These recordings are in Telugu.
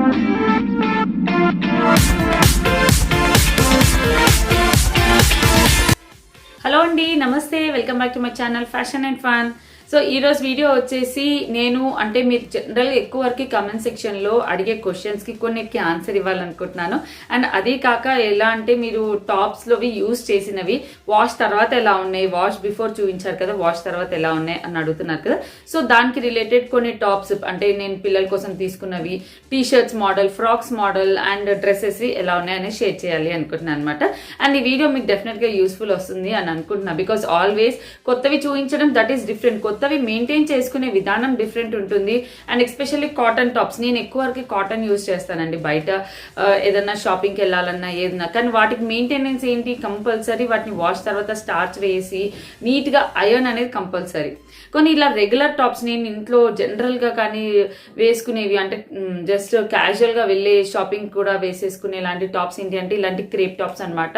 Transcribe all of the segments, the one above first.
హలో అండి, నమస్తే. Welcome back to my channel fashion and fun. So ఈరోజు వీడియో వచ్చేసి నేను అంటే మీరు జనరల్గా ఎక్కువ వరకు కమెంట్ సెక్షన్లో అడిగే క్వశ్చన్స్కి కొన్నిటికి ఆన్సర్ ఇవ్వాలనుకుంటున్నాను. అండ్ అదే కాక ఎలా అంటే మీరు టాప్స్లోవి యూజ్ చేసినవి వాష్ తర్వాత ఎలా ఉన్నాయి, వాష్ బిఫోర్ చూపించారు కదా, వాష్ తర్వాత ఎలా ఉన్నాయి అని అడుగుతున్నారు కదా. సో దానికి రిలేటెడ్ కొన్ని టాప్స్ అంటే నేను పిల్లల కోసం తీసుకున్నవి, T shirts model, frocks model and డ్రెస్సెస్వి ఎలా ఉన్నాయని షేర్ చేయాలి అనుకుంటున్నాను అనమాట. అండ్ ఈ వీడియో మీకు డెఫినెట్గా యూస్ఫుల్ వస్తుంది అని అనుకుంటున్నాను. బికాస్ ఆల్వేస్ కొత్తవి చూపించడం దట్ ఈస్ డిఫరెంట్, కొత్తవి మెయింటైన్ చేసుకునే విధానం డిఫరెంట్ ఉంటుంది. అండ్ ఎస్పెషల్లీ కాటన్ టాప్స్, నేను ఎక్కువ వరకు కాటన్ యూజ్ చేస్తానండి బయట ఏదన్నా షాపింగ్కి వెళ్ళాలన్నా ఏదన్నా. కానీ వాటికి మెయింటెనెన్స్ ఏంటి, కంపల్సరీ వాటిని వాష్ తర్వాత స్టార్చ్ వేసి నీట్గా ఐరన్ అనేది కంపల్సరీ. కొన్ని ఇలా రెగ్యులర్ టాప్స్ నేను ఇంట్లో జనరల్గా కానీ వేసుకునేవి అంటే జస్ట్ క్యాజువల్గా వెళ్ళే షాపింగ్ కూడా వేసేసుకునే ఇలాంటి టాప్స్ ఏంటి అంటే ఇలాంటి క్రేప్ టాప్స్ అనమాట.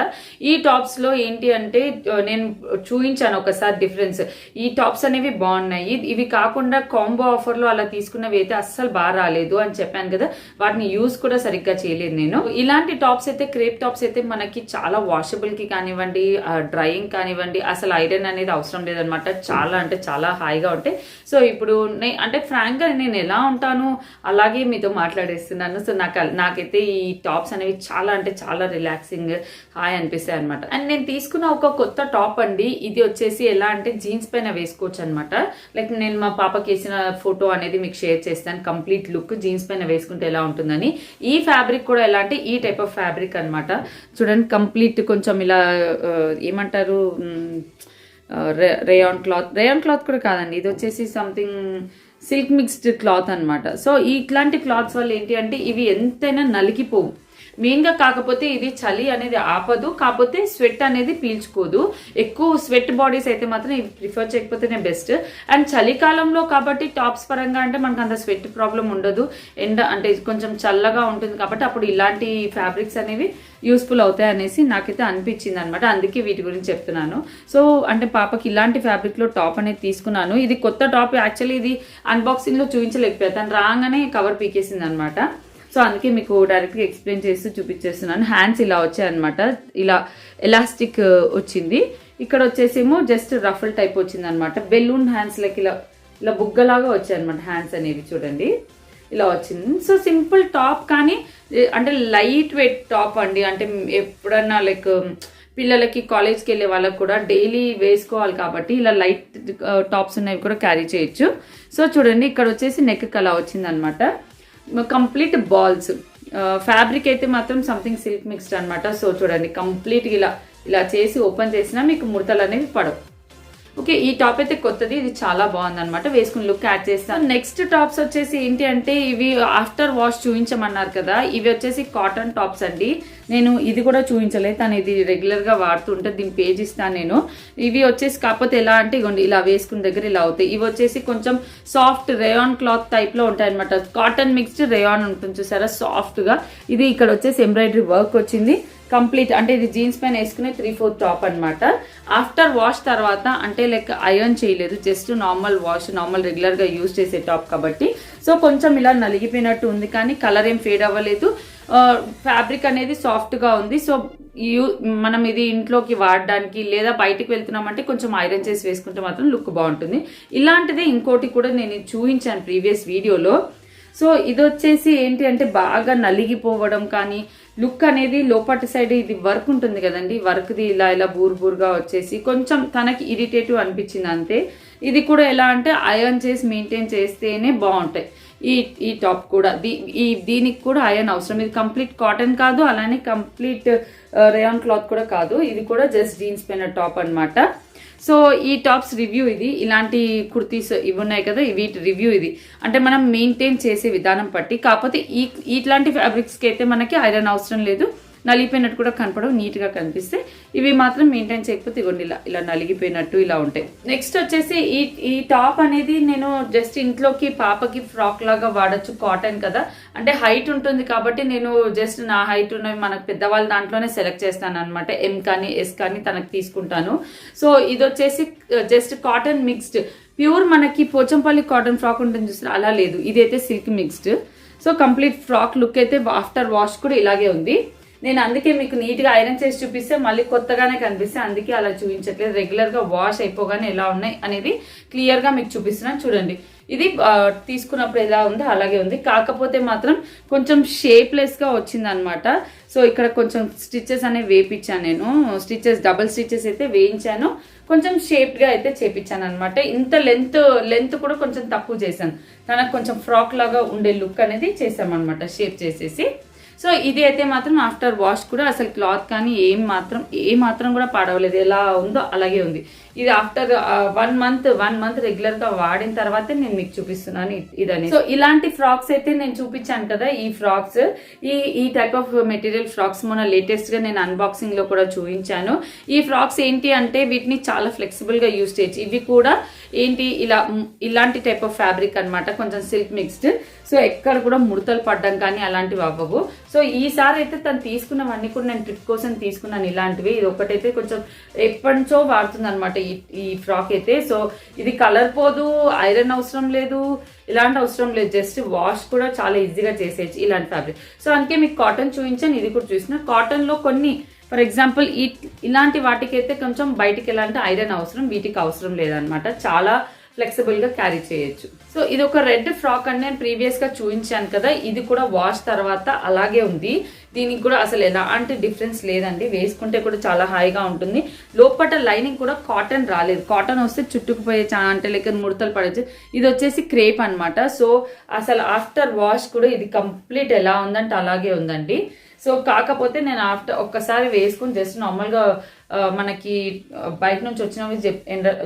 ఈ టాప్స్లో ఏంటి అంటే నేను చూపించాను ఒకసారి డిఫరెన్స్. ఈ టాప్స్ అనేవి బాగున్నాయి, ఇవి కాకుండా కాంబో ఆఫర్లో అలా తీసుకున్నవి అయితే అస్సలు బాగా రాలేదు అని చెప్పాను కదా, వాటిని యూజ్ కూడా సరిగ్గా చేయలేదు నేను. ఇలాంటి టాప్స్ అయితే క్రేప్ టాప్స్ అయితే మనకి చాలా వాషబుల్కి కానివ్వండి, డ్రైయింగ్ కానివ్వండి, అసలు ఐరన్ అనేది అవసరం లేదనమాట. చాలా అంటే చాలా హాయిగా ఉంటాయి. సో ఇప్పుడు అంటే ఫ్రాంక్గా నేను ఎలా ఉంటాను అలాగే మీతో మాట్లాడేస్తున్నాను. సో నాకైతే ఈ టాప్స్ అనేవి చాలా అంటే చాలా రిలాక్సింగ్, హాయ్ అనిపిస్తాయి అనమాట. అండ్ నేను తీసుకున్న ఒక కొత్త టాప్ అండి, ఇది వచ్చేసి ఎలా అంటే జీన్స్ పైన వేసుకోవచ్చు అనమాట. లైక్ నేను మా పాపకి వేసిన ఫోటో అనేది మీకు షేర్ చేస్తాను, కంప్లీట్ లుక్ జీన్స్ పైన వేసుకుంటే ఎలా ఉంటుందని. ఈ ఫ్యాబ్రిక్ కూడా ఎలా అంటే ఈ టైప్ ఆఫ్ ఫ్యాబ్రిక్ అనమాట. చూడండి కంప్లీట్ కొంచెం ఇలా ఏమంటారు రేయాన్ క్లాత్ కూడా కాదండి, ఇది వచ్చేసి సంథింగ్ సిల్క్ మిక్స్డ్ క్లాత్ అనమాట. సో ఇట్లాంటి క్లాత్స్ వల్ల ఏంటి అంటే ఇవి ఎంతైనా నలిగిపోవు మెయిన్గా. కాకపోతే ఇది చలి అనేది ఆపదు, కాకపోతే స్వెట్ అనేది పీల్చుకోదు. ఎక్కువ స్వెట్ బాడీస్ అయితే మాత్రం ఇవి ప్రిఫర్ చేయకపోతేనే బెస్ట్. అండ్ చలికాలంలో కాబట్టి టాప్స్ పరంగా అంటే మనకు అంత స్వెట్ ప్రాబ్లం ఉండదు, ఎండ అంటే కొంచెం చల్లగా ఉంటుంది కాబట్టి అప్పుడు ఇలాంటి ఫ్యాబ్రిక్స్ అనేవి యూస్ఫుల్ అవుతాయి అనేసి నాకైతే అనిపించింది అనమాట. అందుకే వీటి గురించి చెప్తున్నాను. సో అంటే పాపకి ఇలాంటి ఫ్యాబ్రిక్లో టాప్ అనేది తీసుకున్నాను. ఇది కొత్త టాప్, యాక్చువల్లీ ఇది అన్బాక్సింగ్లో చూపించలేకపోయాను, తను రాగానే కవర్ పీకేసింది అనమాట. సో అందుకే మీకు డైరెక్ట్గా ఎక్స్ప్లెయిన్ చేస్తూ చూపించేస్తున్నాను. హ్యాండ్స్ ఇలా వచ్చాయన్నమాట, ఇలా ఎలాస్టిక్ వచ్చింది. ఇక్కడ వచ్చేసేమో జస్ట్ రఫల్ టైప్ వచ్చింది అనమాట. బెలూన్ హ్యాండ్స్ లైక్ ఇలా ఇలా బుగ్గలాగా వచ్చాయన్నమాట హ్యాండ్స్ అనేవి, చూడండి ఇలా వచ్చింది. సో సింపుల్ టాప్ కానీ అంటే లైట్ వెయిట్ టాప్ అండి. అంటే ఎప్పుడన్నా లైక్ పిల్లలకి కాలేజ్కి వెళ్ళే వాళ్ళకి కూడా డైలీ వేసుకోవాలి కాబట్టి ఇలా లైట్ టాప్స్ ఉన్నవి కూడా క్యారీ చేయొచ్చు. సో చూడండి ఇక్కడ వచ్చేసి నెక్ అలా వచ్చింది అనమాట. కంప్లీట్ బాల్స్ ఫ్యాబ్రిక్ అయితే మాత్రం సంథింగ్ సిల్క్ మిక్స్డ్ అనమాట. సో చూడండి కంప్లీట్ ఇలా ఇలా చేసి ఓపెన్ చేసినా మీకు ముడతలు అనేవి పడవు. ఓకే, ఈ టాప్ అయితే కొత్తది, ఇది చాలా బాగుంది అనమాట, వేసుకుని లుక్ యాడ్ చేస్తాను. నెక్స్ట్ టాప్స్ వచ్చేసి ఏంటి అంటే ఇవి ఆఫ్టర్ వాష్ చూపించమన్నారు కదా, ఇవి వచ్చేసి కాటన్ టాప్స్ అండి. నేను ఇది కూడా చూపించలేదు, తను ఇది రెగ్యులర్గా వాడుతుంటే దీని పేజ్ ఇస్తాను నేను. ఇవి వచ్చేసి కాకపోతే ఎలా అంటే ఇగోండి ఇలా వేసుకున్న దగ్గర ఇలా అవుతాయి. ఇవి వచ్చేసి కొంచెం సాఫ్ట్ రేయాన్ క్లాత్ టైప్లో ఉంటాయి అనమాట. కాటన్ మిక్స్డ్ రేయాన్ ఉంటుంది చూసారా సాఫ్ట్గా. ఇది ఇక్కడ వచ్చేసి ఎంబ్రాయిడరీ వర్క్ వచ్చింది కంప్లీట్. అంటే ఇది జీన్స్ పైన వేసుకునే 3/4 టాప్ అనమాట. ఆఫ్టర్ వాష్ తర్వాత అంటే లైక్ ఐరన్ చేయలేదు, జస్ట్ నార్మల్ వాష్, నార్మల్ రెగ్యులర్గా యూజ్ చేసే టాప్ కాబట్టి సో కొంచెం ఇలా నలిగిపోయినట్టు ఉంది, కానీ కలర్ ఏం ఫేడ్ అవ్వలేదు. ఫ్యాబ్రిక్ అనేది సాఫ్ట్గా ఉంది. సో మనం ఇది ఇంట్లోకి వాడడానికి లేదా బయటికి వెళ్తున్నామంటే కొంచెం ఐరన్ చేసి వేసుకుంటే మాత్రం లుక్ బాగుంటుంది. ఇలాంటిదే ఇంకోటి కూడా నేను చూపించాను ప్రీవియస్ వీడియోలో. సో ఇది వచ్చేసి ఏంటి అంటే బాగా నలిగిపోవడం కానీ లుక్ అనేది లోపటి సైడ్ ఇది వర్క్ ఉంటుంది కదండి, వర్క్ది ఇలా ఇలా బూరుగా వచ్చేసి కొంచెం తనకి ఇరిటేటివ్ అనిపించింది అంతే. ఇది కూడా ఎలా అంటే ఐరన్ చేసి మెయింటైన్ చేస్తేనే బాగుంటాయి. ఈ టాప్ కూడా దీనికి కూడా ఐరన్ అవసరం. ఇది కంప్లీట్ కాటన్ కాదు, అలానే కంప్లీట్ రేయాన్ క్లాత్ కూడా కాదు, ఇది కూడా జస్ట్ జీన్స్ పైన టాప్ అనమాట. సో ఈ టాప్స్ రివ్యూ ఇది. ఇలాంటి కుర్తీస్ ఇవి ఉన్నాయి కదా, వీటి రివ్యూ ఇది. అంటే మనం మెయింటైన్ చేసే విధానం బట్టి, కాకపోతే ఇట్లాంటి ఫ్యాబ్రిక్స్కి అయితే మనకి ఐరన్ అవసరం లేదు, నలిగిపోయినట్టు కూడా కనపడవు, నీట్గా కనిపిస్తే. ఇవి మాత్రం మెయింటైన్ చేయకపోతే ఇవ్వండి ఇలా ఇలా నలిగిపోయినట్టు ఇలా ఉంటాయి. నెక్స్ట్ వచ్చేసి ఈ టాప్ అనేది నేను జస్ట్ ఇంట్లోకి పాపకి ఫ్రాక్ లాగా వాడచ్చు, కాటన్ కదా, అంటే హైట్ ఉంటుంది కాబట్టి నేను జస్ట్ నా హైట్ ఉన్నవి మనకు పెద్దవాళ్ళ దాంట్లోనే సెలెక్ట్ చేస్తాను అనమాట. ఎం కానీ ఎస్ కానీ తనకు తీసుకుంటాను. సో ఇది వచ్చేసి జస్ట్ కాటన్ మిక్స్డ్, ప్యూర్ మనకి పోచంపల్లి కాటన్ ఫ్రాక్ ఉంటుంది చూస్తారు అలా లేదు, ఇదైతే silk mixed. So complete frock look అయితే ఆఫ్టర్ వాష్ కూడా ఇలాగే ఉంది. నేను అందుకే మీకు నీట్గా ఐరన్ చేసి చూపిస్తే మళ్ళీ కొత్తగానే కనిపిస్తే అందుకే అలా చూపించట్లేదు. రెగ్యులర్గా వాష్ అయిపోగానే ఎలా ఉన్నాయి అనేది క్లియర్గా మీకు చూపిస్తున్నాను. చూడండి, ఇది తీసుకున్నప్పుడు ఎలా ఉందో అలాగే ఉంది. కాకపోతే మాత్రం కొంచెం షేప్లెస్గా వచ్చిందనమాట. సో ఇక్కడ కొంచెం స్టిచెస్ అనేవి వేయించాను నేను. డబుల్ స్టిచెస్ అయితే వేయించాను, కొంచెం షేప్గా అయితే చేపించాను అనమాట. ఇంత లెంత్ కూడా కొంచెం తక్కువ చేశాను. తనకు కొంచెం ఫ్రాక్ లాగా ఉండే లుక్ అనేది చేసామన్నమాట, షేప్ చేసేసి. సో ఇది అయితే మాత్రం ఆఫ్టర్ వాష్ కూడా అసలు క్లాత్ కానీ ఏ మాత్రం కూడా పాడవలేదు, ఎలా ఉందో అలాగే ఉంది. ఇది ఆఫ్టర్ 1 మంత్ రెగ్యులర్ గా వాడిన తర్వాతే నేను మీకు చూపిస్తున్నాను ఇదని. సో ఇలాంటి ఫ్రాక్స్ అయితే నేను చూపించాను కదా, ఈ ఫ్రాక్స్ ఈ టైప్ ఆఫ్ మెటీరియల్ ఫ్రాక్స్ మొన్న లేటెస్ట్ గా నేను అన్బాక్సింగ్ లో కూడా చూపించాను. ఈ ఫ్రాక్స్ ఏంటి అంటే వీటిని చాలా ఫ్లెక్సిబుల్ గా యూజ్ చేయొచ్చు. ఇవి కూడా ఏంటి ఇలాంటి టైప్ ఆఫ్ ఫ్యాబ్రిక్ అనమాట, కొంచెం సిల్క్ మిక్స్డ్. సో ఎక్కడ కూడా ముడతలు పడ్డం కానీ అలాంటివి అవ్వవు. సో ఈసారి అయితే తను తీసుకున్నవన్నీ కూడా నేను ట్రిప్ కోసం తీసుకున్నాను ఇలాంటివి. ఇది ఒకటైతే కొంచెం ఎప్పటి నుంచో వాడుతుంది అనమాట ఈ ఫ్రాక్ అయితే. సో ఇది కలర్ పోదు, ఐరన్ అవసరం లేదు, ఇలాంటి అవసరం లేదు, జస్ట్ వాష్ కూడా చాలా ఈజీగా చేసేయచ్చు ఇలాంటి ఫ్యాబ్రిక్. సో అందుకే మీకు కాటన్ చూపించాను, ఇది కూడా చూసిన. కాటన్ లో కొన్ని ఫర్ ఎగ్జాంపుల్ ఇలాంటి వాటికైతే కొంచెం బయటికి ఎలాంటి ఐరన్ అవసరం, వీటికి అవసరం లేదనమాట. చాలా ఫ్లెక్సిబుల్ గా క్యారీ చేయొచ్చు. సో ఇది ఒక రెడ్ ఫ్రాక్ అని నేను ప్రీవియస్ గా చూపించాను కదా, ఇది కూడా వాష్ తర్వాత అలాగే ఉంది. దీనికి కూడా అసలు ఎలాంటి డిఫరెన్స్ లేదండి, వేసుకుంటే కూడా చాలా హాయిగా ఉంటుంది. లోపల లైనింగ్ కూడా కాటన్ రాలేదు, కాటన్ వస్తే చుట్టుకుపోయే అంటే లెక్క ముడతలు పడచ్చు. ఇది వచ్చేసి క్రేప్ అనమాట. సో అసలు ఆఫ్టర్ వాష్ కూడా ఇది కంప్లీట్ ఎలా ఉందంటే అలాగే ఉందండి. సో కాకపోతే నేను ఒక్కసారి వేసుకుని జస్ట్ నార్మల్గా మనకి బయట నుంచి వచ్చినవి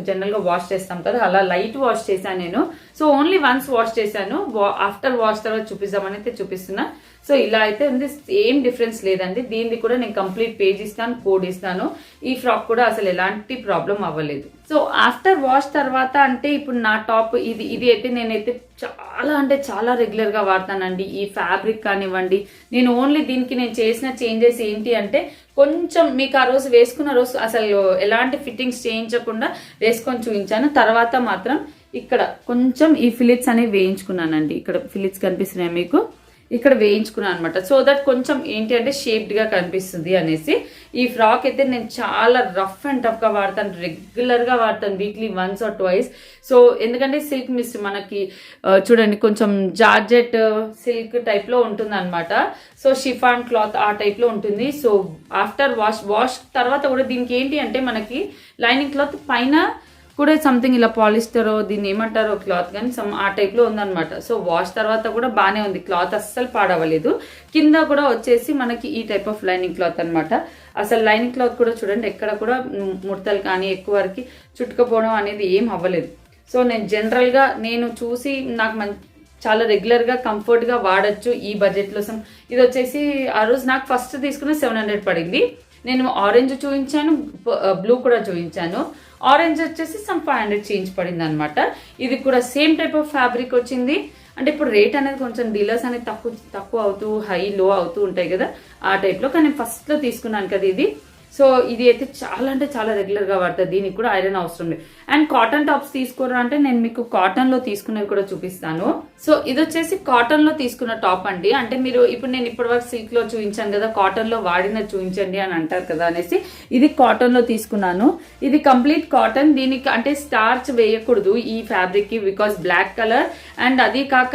జనరల్గా వాష్ చేస్తాం కదా, అలా లైట్ వాష్ చేశాను నేను. సో ఓన్లీ వన్స్ వాష్ చేశాను. ఆఫ్టర్ వాష్ తర్వాత చూపిద్దామని అయితే చూపిస్తున్నా. సో ఇలా అయితే ఉంది, సేమ్ డిఫరెన్స్ లేదండి. దీనికి కూడా నేను కంప్లీట్ పేజ్ ఇస్తాను, కోడ్ ఇస్తాను. ఈ ఫ్రాక్ కూడా అసలు ఎలాంటి ప్రాబ్లం అవ్వలేదు. సో ఆఫ్టర్ వాష్ తర్వాత అంటే ఇప్పుడు నా టాప్ ఇది అయితే నేనైతే చాలా రెగ్యులర్ గా వాడతానండి. ఈ ఫ్యాబ్రిక్ కానివ్వండి, నేను ఓన్లీ దీనికి నేను చేసిన చేంజెస్ ఏంటి అంటే కొంచెం మీకు ఆ రోజు వేసుకున్న రోజు అసలు ఎలాంటి ఫిట్టింగ్స్ చేయించకుండా వేసుకొని చూపించాను. తర్వాత మాత్రం ఇక్కడ కొంచెం ఈ ఫిలిట్స్ అనేవి వేయించుకున్నానండి. ఇక్కడ ఫిలిట్స్ కనిపిస్తున్నాయి మీకు, ఇక్కడ వేయించుకున్నాను అనమాట. సో దట్ కొంచెం ఏంటి అంటే షేప్డ్ గా కనిపిస్తుంది అనేసి. ఈ ఫ్రాక్ అయితే నేను చాలా రఫ్ అండ్ టఫ్ గా వాడతాను, రెగ్యులర్ గా వాడతాను, weekly once or twice. So ఎందుకంటే సిల్క్ మిస్ట్ మనకి చూడండి కొంచెం జార్జెట్ సిల్క్ టైప్ లో ఉంటుంది అనమాట. సో షిఫాన్ క్లాత్ ఆ టైప్ లో ఉంటుంది. సో ఆఫ్టర్ వాష్ తర్వాత కూడా దీనికి ఏంటి అంటే మనకి లైనింగ్ క్లాత్ పైన కూడా సంథింగ్ ఇలా పాలిస్టరో దీన్ని ఏమంటారో క్లాత్ కానీ ఆ టైప్ లో ఉందన్నమాట. సో వాష్ తర్వాత కూడా బాగానే ఉంది, క్లాత్ అస్సలు పాడవలేదు. కింద కూడా వచ్చేసి మనకి ఈ టైప్ ఆఫ్ లైనింగ్ క్లాత్ అనమాట. అసలు లైనింగ్ క్లాత్ కూడా చూడండి ఎక్కడ కూడా ముడతలు కానీ ఎక్కువ వరకు చుట్టుకపోవడం అనేది ఏం అవ్వలేదు. సో నేను జనరల్ గా నేను చూసి నాకు చాలా రెగ్యులర్ గా కంఫర్ట్ గా వాడచ్చు ఈ బడ్జెట్ లో. ఇది వచ్చేసి ఆ రోజు నాకు ఫస్ట్ తీసుకున్న 700 పడింది. నేను ఆరెంజ్ చూపించాను, బ్లూ కూడా చూపించాను. ఆరెంజ్ వచ్చేసి 500 చేంజ్ పడింది అనమాట. ఇది కూడా సేమ్ టైప్ ఆఫ్ ఫ్యాబ్రిక్ వచ్చింది. అంటే ఇప్పుడు రేట్ అనేది కొంచెం డీలర్స్ అనేది తక్కువ అవుతూ హై లో అవుతూ ఉంటాయి కదా, ఆ టైప్ లో. కానీ ఫస్ట్ లో తీసుకున్నాను కదా ఇది. సో ఇది అయితే చాలా రెగ్యులర్ గా వాడతారు, దీనికి కూడా ఐరన్ అవసరం లేదు. అండ్ కాటన్ టాప్స్ తీసుకోరా అంటే నేను మీకు కాటన్ లో తీసుకునేవి కూడా చూపిస్తాను. సో ఇది వచ్చేసి కాటన్ లో తీసుకున్న టాప్ అండి. అంటే మీరు ఇప్పుడు నేను ఇప్పటి వరకు సిల్క్ లో చూపించాను కదా, కాటన్ లో వాడినది చూపించండి అని అంటారు కదా అనేసి ఇది కాటన్ లో తీసుకున్నాను. ఇది కంప్లీట్ కాటన్. దీనికి అంటే స్టార్చ్ వేయకూడదు ఈ ఫ్యాబ్రిక్ కి, బికాస్ బ్లాక్ కలర్. అండ్ అది కాక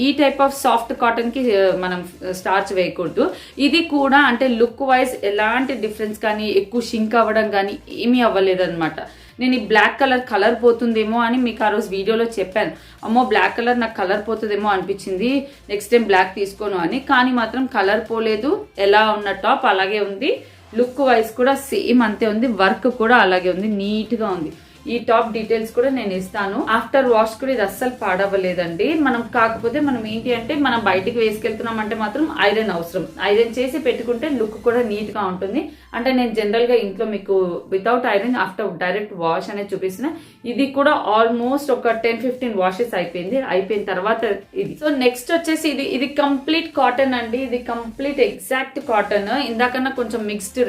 ఈ టైప్ ఆఫ్ సాఫ్ట్ కాటన్ కి మనం స్టార్చ్ వేయకూడదు. ఇది కూడా అంటే లుక్ వైజ్ ఎలాంటి డిఫరెన్స్ కానీ ఎక్కువ షింక్ అవ్వడం కానీ ఏమీ అవ్వలేదు అనమాట. నేను ఈ బ్లాక్ కలర్ పోతుందేమో అని మీకు ఆ రోజు వీడియోలో చెప్పాను. అమ్మో బ్లాక్ కలర్ నాకు కలర్ పోతుందేమో అనిపించింది, నెక్స్ట్ టైం బ్లాక్ తీసుకోను అని. కానీ మాత్రం కలర్ పోలేదు, ఎలా ఉన్న టాప్ అలాగే ఉంది. లుక్ వైజ్ కూడా సేమ్ అంతే ఉంది, వర్క్ కూడా అలాగే ఉంది, నీట్ గా ఉంది. ఈ టాప్ డీటెయిల్స్ కూడా నేను ఇస్తాను. ఆఫ్టర్ వాష్ కూడా ఇది అస్సలు పాడవ్వలేదండి. కాకపోతే మనం ఏంటి అంటే మనం బయటికి వేసుకెళ్తున్నాం అంటే మాత్రం ఐరన్ అవసరం. ఐరన్ చేసి పెట్టుకుంటే లుక్ కూడా నీట్ గా ఉంటుంది. అంటే నేను జనరల్ గా ఇంట్లో మీకు without iron after direct wash అనేది చూపిస్తున్నా. ఇది కూడా ఆల్మోస్ట్ ఒక 10-15 వాషెస్ అయిపోయిన తర్వాత ఇది. సో నెక్స్ట్ వచ్చేసి ఇది కంప్లీట్ కాటన్ అండి. ఇది కంప్లీట్ ఎగ్జాక్ట్ కాటన్. ఇందాకన్నా కొంచెం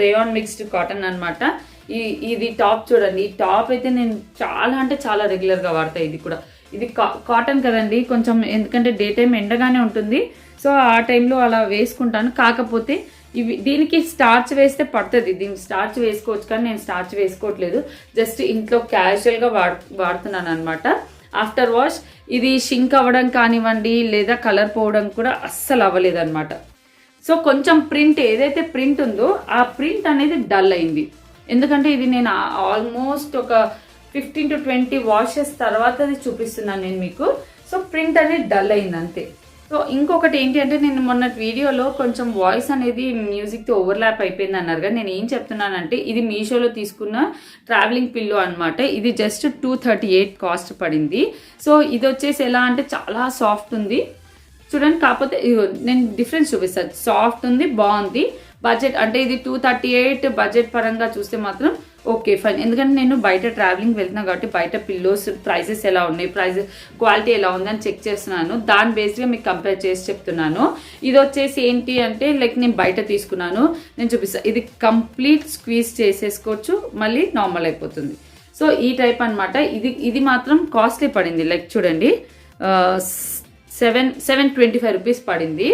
రేయాన్ మిక్స్డ్ కాటన్ అనమాట. ఇది టాప్ చూడండి. ఈ టాప్ అయితే నేను చాలా రెగ్యులర్ గా వాడతాయి. ఇది కూడా ఇది కాటన్ కదండి కొంచెం, ఎందుకంటే డే టైం ఎండగానే ఉంటుంది. సో ఆ టైంలో అలా వేసుకుంటాను. కాకపోతే దీనికి స్టార్చ్ వేస్తే పడుతుంది, దీనికి స్టార్చ్ వేసుకోవచ్చు, కానీ నేను స్టార్చ్ వేసుకోవట్లేదు, జస్ట్ ఇంట్లో క్యాజువల్గా వాడుతున్నాను అనమాట. ఆఫ్టర్ వాష్ ఇది షింక్ అవ్వడం కానివ్వండి లేదా కలర్ పోవడం కూడా అస్సలు అవ్వలేదు అనమాట. సో కొంచెం ప్రింట్ ఏదైతే ప్రింట్ ఉందో ఆ ప్రింట్ అనేది డల్ అయింది. ఎందుకంటే ఇది నేను ఆల్మోస్ట్ ఒక 15 to 20 వాషెస్ తర్వాత అది చూపిస్తున్నాను నేను మీకు. సో ప్రింట్ అనేది డల్ అయింది అంతే. సో ఇంకొకటి ఏంటి అంటే, నేను మొన్న వీడియోలో కొంచెం వాయిస్ అనేది మ్యూజిక్తో ఓవర్లాప్ అయిపోయింది అన్నారు కదా, నేను ఏం చెప్తున్నానంటే ఇది మీషోలో తీసుకున్న ట్రావెలింగ్ పిల్లో అనమాట. ఇది జస్ట్ 238 కాస్ట్ పడింది. సో ఇది వచ్చేసి ఎలా అంటే చాలా సాఫ్ట్ ఉంది చూడండి. కాకపోతే నేను డిఫరెన్స్ చూపిస్తాను, సాఫ్ట్ ఉంది, బాగుంది. బడ్జెట్ అంటే ఇది 238 బడ్జెట్ పరంగా చూస్తే మాత్రం ఓకే ఫైన్. ఎందుకంటే నేను బయట ట్రావెలింగ్ వెళ్తున్నా కాబట్టి బయట పిల్లోస్ ప్రైజెస్ ఎలా ఉన్నాయి, క్వాలిటీ ఎలా ఉందని చెక్ చేస్తున్నాను. దాని బేస్డ్గా మీకు కంపేర్ చేసి చెప్తున్నాను. ఇది వచ్చేసి ఏంటి అంటే లైక్ నేను బయట తీసుకున్నాను, నేను చూపిస్తాను. ఇది కంప్లీట్ స్క్వీజ్ చేసేసుకోవచ్చు, మళ్ళీ నార్మల్ అయిపోతుంది. సో ఈ టైప్ అనమాట. ఇది మాత్రం కాస్ట్లీ పడింది. లైక్ చూడండి 725 రూపీస్ పడింది.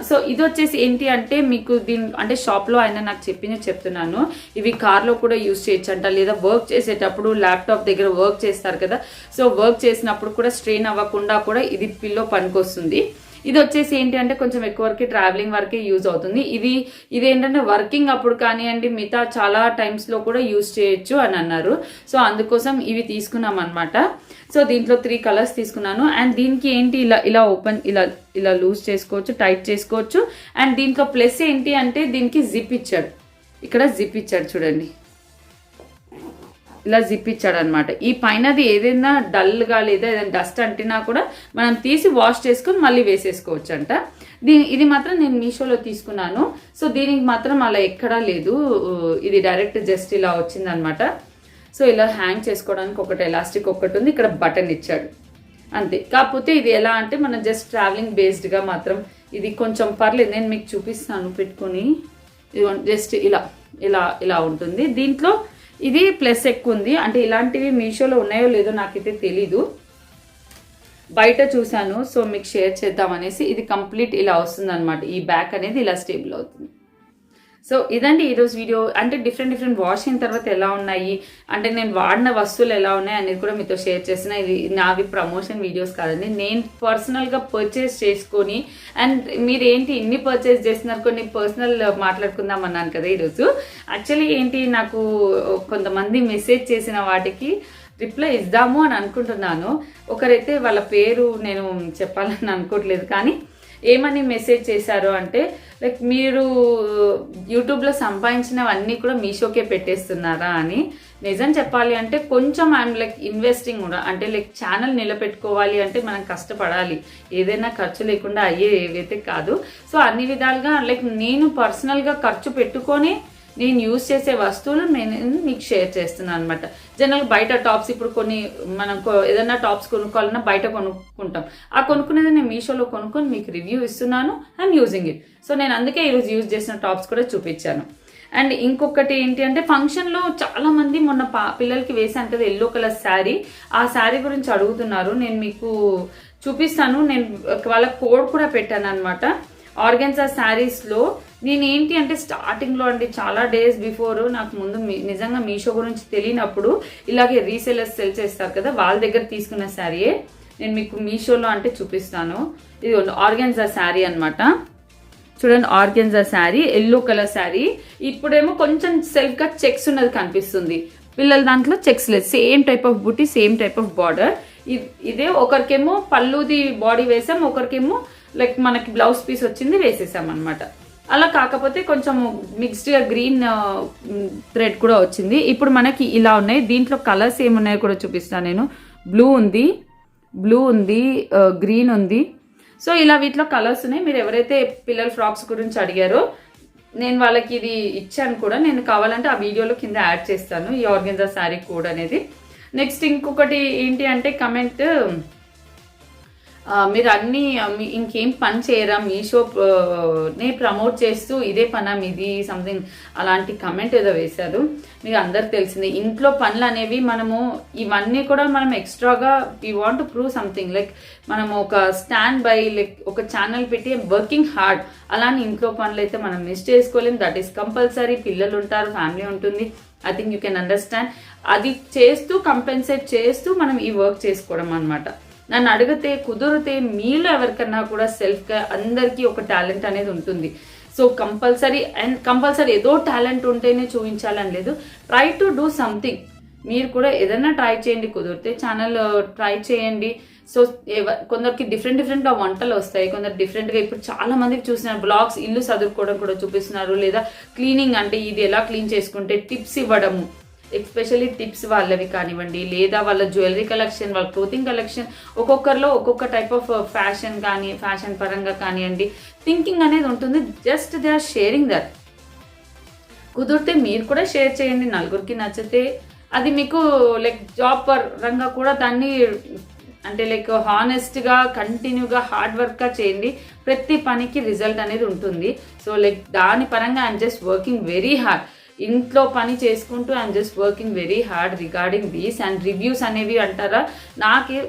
సో ఇది వచ్చేసి ఏంటి అంటే మీకు అంటే షాప్లో ఆయన నాకు చెప్తున్నాను. ఇవి కార్లో కూడా యూజ్ చేయొచ్చు అంట, లేదా వర్క్ చేసేటప్పుడు ల్యాప్టాప్ దగ్గర వర్క్ చేస్తారు కదా, సో వర్క్ చేసినప్పుడు కూడా స్ట్రెయిన్ అవ్వకుండా కూడా ఇది పిల్లో పనికొస్తుంది. ఇది వచ్చేసి ఏంటి అంటే కొంచెం ఎక్కువ వరకు ట్రావెలింగ్ వరకే యూజ్ అవుతుంది. ఇది ఏంటంటే వర్కింగ్ అప్పుడు కానివ్వండి మిగతా చాలా టైమ్స్లో కూడా యూజ్ చేయొచ్చు అని అన్నారు. సో అందుకోసం ఇవి తీసుకున్నాం అనమాట. సో దీంట్లో 3 కలర్స్ తీసుకున్నాను. అండ్ దీనికి ఏంటి ఇలా ఓపెన్ ఇలా లూజ్ చేసుకోవచ్చు, టైట్ చేసుకోవచ్చు. అండ్ దీంట్లో ప్లస్ ఏంటి అంటే దీనికి జిప్ ఇచ్చాడు, ఇక్కడ జిప్ ఇచ్చాడు చూడండి, ఇలా జిప్ ఇచ్చాడు అనమాట. ఈ పైనది ఏదైనా డల్గా లేదా ఏదైనా డస్ట్ అంటినా కూడా మనం తీసి వాష్ చేసుకుని మళ్ళీ వేసేసుకోవచ్చు అంట. ఇది మాత్రం నేను మీషోలో తీసుకున్నాను. సో దీనికి మాత్రం అలా ఎక్కడా లేదు, ఇది డైరెక్ట్ జస్ట్ ఇలా వచ్చిందనమాట. సో ఇలా హ్యాంగ్ చేసుకోవడానికి ఒకటి ఎలాస్టిక్ ఒకటి ఉంది, ఇక్కడ బటన్ ఇచ్చాడు అంతే. కాకపోతే ఇది ఎలా అంటే మనం జస్ట్ ట్రావెలింగ్ బేస్డ్గా మాత్రం ఇది కొంచెం పర్లేదు. నేను మీకు చూపిస్తాను పెట్టుకొని, జస్ట్ ఇలా ఉంటుంది. దీంట్లో ఇది ప్లస్ ఎక్కువ ఉంది. అంటే ఇలాంటివి మీషోలో ఉన్నాయో లేదో నాకైతే తెలీదు, బయట చూశాను. సో మీకు షేర్ చేద్దామనేసి. ఇది కంప్లీట్ ఇలా వస్తుంది అనమాట. ఈ బ్యాక్ అనేది ఇలా స్టేబుల్ అవుతుంది. సో ఇదండి ఈరోజు వీడియో. అంటే డిఫరెంట్ వాష్ అయిన తర్వాత ఎలా ఉన్నాయి, అంటే నేను వాడిన వస్తువులు ఎలా ఉన్నాయి అనేది కూడా మీతో షేర్ చేసిన. ఇది నావి ప్రమోషన్ వీడియోస్ కాదండి, నేను పర్సనల్గా పర్చేస్ చేసుకొని. అండ్ మీరు ఏంటి ఇన్ని పర్చేస్ చేస్తున్నారు, కొన్ని పర్సనల్ మాట్లాడుకుందాం అన్నాను కదా ఈరోజు. యాక్చువల్లీ ఏంటి, నాకు కొంతమంది మెసేజ్ చేసిన వాటికి రిప్లై ఇద్దాము అని అనుకుంటున్నాను. ఒకరైతే వాళ్ళ పేరు నేను చెప్పాలని అనుకోవట్లేదు, కానీ ఏమని మెసేజ్ చేశారు అంటే లైక్ మీరు యూట్యూబ్లో సంపాదించినవన్నీ కూడా మీషోకే పెట్టేస్తున్నారా అని. నిజం చెప్పాలి అంటే కొంచెం ఐఎమ్ లైక్ ఇన్వెస్టింగ్ కూడా, అంటే లైక్ ఛానల్ నిలబెట్టుకోవాలి అంటే మనం కష్టపడాలి, ఏదైనా ఖర్చు లేకుండా అయ్యే ఏవైతే కాదు. సో అన్ని విధాలుగా లైక్ నేను పర్సనల్గా ఖర్చు పెట్టుకొని నేను యూజ్ చేసే వస్తువులు నేను మీకు షేర్ చేస్తున్నాను అనమాట. జనరల్ బయట టాప్స్ ఇప్పుడు కొన్ని మనం ఏదైనా టాప్స్ కొనుక్కోవాలన్నా బయట కొనుక్కుంటాం, ఆ కొనుక్కునేది నేను మీషోలో కొనుక్కొని మీకు రివ్యూ ఇస్తున్నాను, ఐఎమ్ యూజింగ్ ఇట్. సో నేను అందుకే ఈరోజు యూజ్ చేసిన టాప్స్ కూడా చూపించాను. అండ్ ఇంకొకటి ఏంటి అంటే ఫంక్షన్లో చాలామంది మొన్న పిల్లలకి వేసాను కదా ఎల్లో కలర్ శారీ, ఆ శారీ గురించి అడుగుతున్నారు. నేను మీకు చూపిస్తాను. నేను వాళ్ళ కోడ్ కూడా పెట్టాను అనమాట. ఆర్గెన్జా శారీస్లో నేను ఏంటి అంటే స్టార్టింగ్లో అండి చాలా డేస్ బిఫోర్ నాకు ముందు నిజంగా మీషో గురించి తెలియనప్పుడు ఇలాగే రీసెలర్స్ సెల్ చేస్తారు కదా, వాళ్ళ దగ్గర తీసుకున్న శారీయే నేను మీకు మీషోలో అంటే చూపిస్తాను. ఇది ఆర్గెన్జా శారీ అనమాట. చూడండి, organza sari, yellow colour sari. ఇప్పుడేమో కొంచెం సెల్ఫ్గా చెక్స్ ఉన్నది కనిపిస్తుంది, పిల్లల దాంట్లో చెక్స్ లేదు. సేమ్ టైప్ ఆఫ్ బూటీ, సేమ్ టైప్ ఆఫ్ బార్డర్. ఇదే ఒకరికేమో పళ్ళుది బాడీ వేసాం, ఒకరికేమో లైక్ మనకి బ్లౌజ్ పీస్ వచ్చింది వేసేసాం అనమాట. అలా కాకపోతే కొంచెం మిక్స్డ్గా గ్రీన్ థ్రెడ్ కూడా వచ్చింది. ఇప్పుడు మనకి ఇలా ఉన్నాయి. దీంట్లో కలర్స్ ఏమున్నాయో కూడా చూపిస్తాను నేను. బ్లూ ఉంది, గ్రీన్ ఉంది. సో ఇలా వీటిలో కలర్స్ ఉన్నాయి. మీరు ఎవరైతే పిల్లల ఫ్రాక్స్ గురించి అడిగారో నేను వాళ్ళకి ఇది ఇచ్చాను కూడా, నేను కావాలంటే ఆ వీడియోలో కింద యాడ్ చేస్తాను ఈ ఆర్గెన్జా శారీ కోడ్ అనేది. నెక్స్ట్ ఇంకొకటి ఏంటి అంటే కమెంట్, మీరు అన్ని ఇంకేం పని చేయరా మీషో నే ప్రమోట్ చేస్తూ ఇదే పనా మీది సంథింగ్ అలాంటి కమెంట్ ఏదో వేశారు. మీకు అందరికి తెలిసిందే ఇంట్లో పనులు అనేవి మనము ఇవన్నీ కూడా మనం ఎక్స్ట్రాగా we want to prove something like మనము ఒక స్టాండ్ బై లైక్ ఒక ఛానల్ పెట్టి వర్కింగ్ హార్డ్ అలానే ఇంట్లో పనులు అయితే మనం మిస్ చేసుకోలేం. That is compulsory. పిల్లలు ఉంటారు, ఫ్యామిలీ ఉంటుంది. I think you can understand. అది చేస్తూ కంపెన్సేట్ చేస్తూ మనం ఈ వర్క్ చేసుకోవడం అనమాట. నన్ను అడిగితే కుదిరితే మీలో ఎవరికన్నా కూడా సెల్ఫ్గా అందరికీ ఒక టాలెంట్ అనేది ఉంటుంది. సో కంపల్సరీ ఏదో టాలెంట్ ఉంటేనే చూపించాలని లేదు. Try to do something. మీరు కూడా ఏదైనా ట్రై చేయండి, కుదిరితే ఛానల్ ట్రై చేయండి. సో కొందరికి డిఫరెంట్గా వంటలు వస్తాయి, కొందరు డిఫరెంట్గా ఇప్పుడు చాలా మందికి చూసిన బ్లాగ్స్ ఇల్లు చదువుకోవడం కూడా చూపిస్తున్నారు, లేదా క్లీనింగ్ అంటే ఇది ఎలా క్లీన్ చేసుకుంటే టిప్స్ ఇవ్వడము, ఎస్పెషల్లీ టిప్స్ వాళ్ళవి కానివ్వండి, లేదా వాళ్ళ జ్యువెలరీ కలెక్షన్, వాళ్ళ క్లోతింగ్ కలెక్షన్, ఒక్కొక్కరిలో ఒక్కొక్క టైప్ ఆఫ్ ఫ్యాషన్ పరంగా కానివ్వండి థింకింగ్ అనేది ఉంటుంది. Just they are sharing that. కుదిరితే మీరు కూడా షేర్ చేయండి. నలుగురికి నచ్చితే అది మీకు లైక్ జాబ్ పరంగా కూడా దాన్ని అంటే లైక్ హానెస్ట్గా కంటిన్యూగా హార్డ్ వర్క్గా చేయండి. ప్రతి పనికి రిజల్ట్ అనేది ఉంటుంది. సో లైక్ దాని పరంగా I'm just working very hard. ఇంట్లో పని చేసుకుంటూ I'm just working very hard regarding these. And reviews అనేవి అంటారా,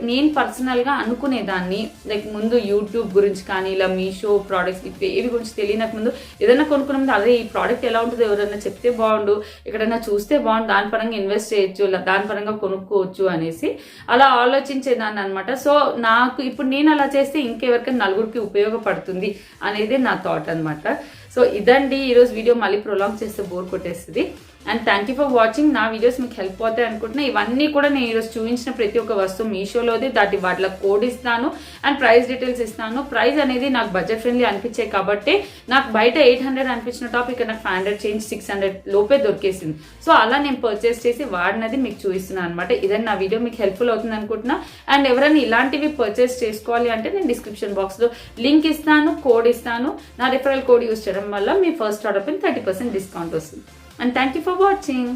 నేను పర్సనల్గా అనుకునేదాన్ని లైక్ ముందు యూట్యూబ్ గురించి కానీ ఇలా మీషో ప్రోడక్ట్స్ ఏవి గురించి తెలియనకు ముందు ఏదైనా కొనుక్కునే ముందు అదే ఈ ప్రోడక్ట్ ఎలా ఉంటుందో ఎవరైనా చెప్తే బాగుండు, ఎక్కడైనా చూస్తే బాగుండు, దాని పరంగా ఇన్వెస్ట్ చేయొచ్చు, దాని పరంగా కొనుక్కోవచ్చు అనేసి అలా ఆలోచించేదాన్ని అనమాట. సో నాకు ఇప్పుడు నేను అలా చేస్తే ఇంకెవరికైనా నలుగురికి ఉపయోగపడుతుంది అనేది నా థాట్ అనమాట. సో ఇదండి ఈరోజు వీడియో. మళ్ళీ ప్రొలాంగ్ చేస్తే బోర్ కొట్టేస్తుంది. And thank you for watching. నా వీడియోస్ మీకు హెల్ప్ అవుతాయి అనుకుంటున్నా. ఇవన్నీ కూడా నేను ఈరోజు చూపించిన ప్రతి ఒక్క వస్తువు మీషోలోది. వాటిలో కోడ్ ఇస్తాను అండ్ ప్రైస్ డీటెయిల్స్ ఇస్తాను. ప్రైస్ అనేది నాకు బడ్జెట్ ఫ్రెండ్లీ అనిపించాయి కాబట్టి నాకు బయట 800 అనిపించిన టాప్ ఇక్కడ నాకు 500 చేంజ్ 600 లోపే దొరికేసింది. సో అలా నేను పర్చేస్ చేసి వాడినది మీకు చూపిస్తున్నాను అనమాట. ఇదని నా వీడియో మీకు హెల్ప్ఫుల్ అవుతుంది అనుకుంటున్నా. అండ్ ఎవరైనా ఇలాంటివి పర్చేస్ చేసుకోవాలి అంటే నేను డిస్క్రిప్షన్ బాక్స్లో లింక్ ఇస్తాను, కోడ్ ఇస్తాను. నా రిఫరల్ కోడ్ యూస్ చేయడం వల్ల మీ ఫస్ట్ ఆర్డర్ పైన 30% డిస్కౌంట్ వస్తుంది. And thank you for watching.